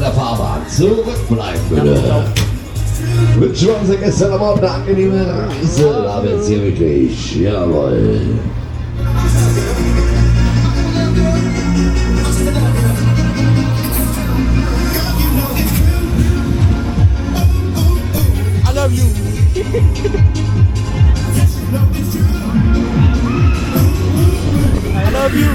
der Fahrbahn zurückbleiben bitte. Wünschen wir unseren Gästen aber auch eine angenehme Reise. Aber jetzt hier wirklich, jawohl. I love you. I love you.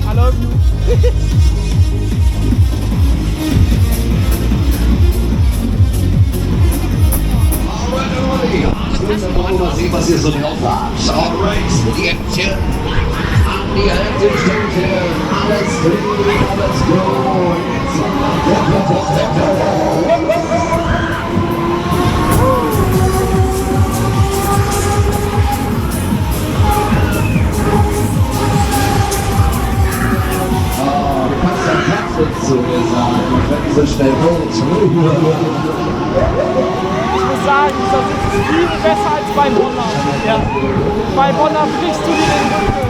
I love you. Mal sehen, was ihr so drauf habt. Alright, die Händchen an die Hälfte, alles drin, alles gut. Du kannst dein Herz zu mir sagen, wenn so schnell hoch. Ich muss sagen, das ist viel besser als bei Voller. Ja. Bei Voller brichst du dir den Rücken.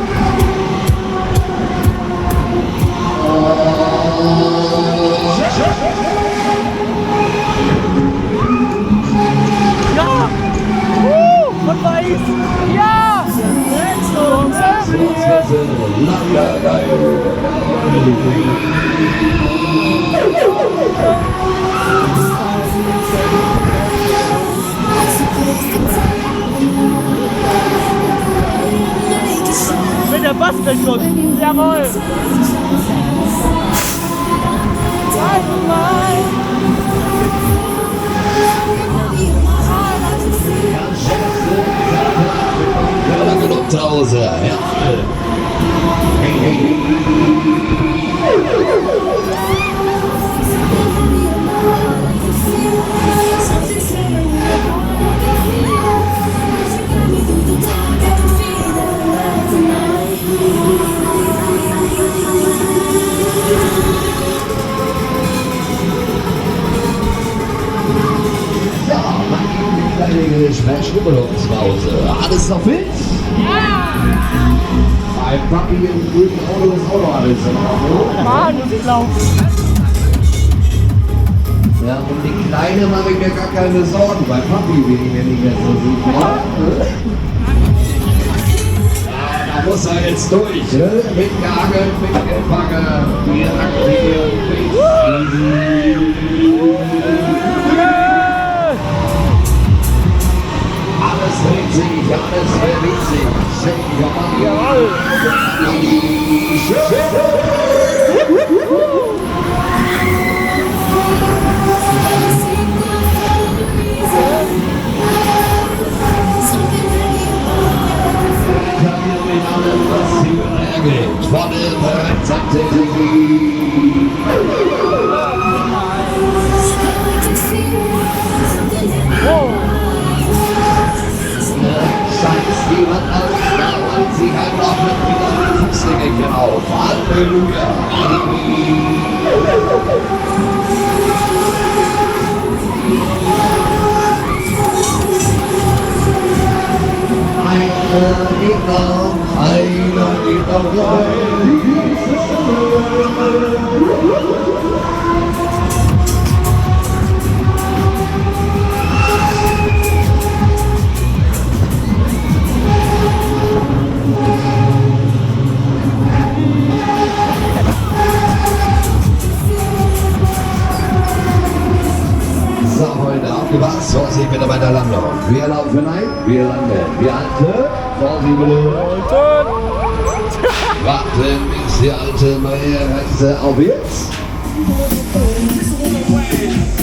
Ja! Und weiß! Ja! Mit der Bass gleich los. Jawohl. Genug zu Hause, ja. Schnuppelungspause. Alles noch fit? Ja! Ein Papi im grünen Auto ist auch noch alles in Ordnung. Mann, muss ich laufen. Ja, und die Kleine mache ich mir gar keine Sorgen. Bei Papi bin ich mir nicht mehr so sicher. Ja, da muss er jetzt durch. Ne? Mit Gagel, mit Gefangen, wir aktivieren, alles dreht sich, alles bewegt sich. Jawohl! Mit allem, was hier ergeht, von der scheiß jemand aus, da holt sie halt noch mit wieder Fußgängerchen auf. Halleluja! Einer geht noch rein. So, heute aufgepasst. Vorsicht bitte bei der Landung. Wir laufen ein, wir landen. Wir halten. Vorsicht bitte. Warten, bis die alte neue Reise auf jetzt.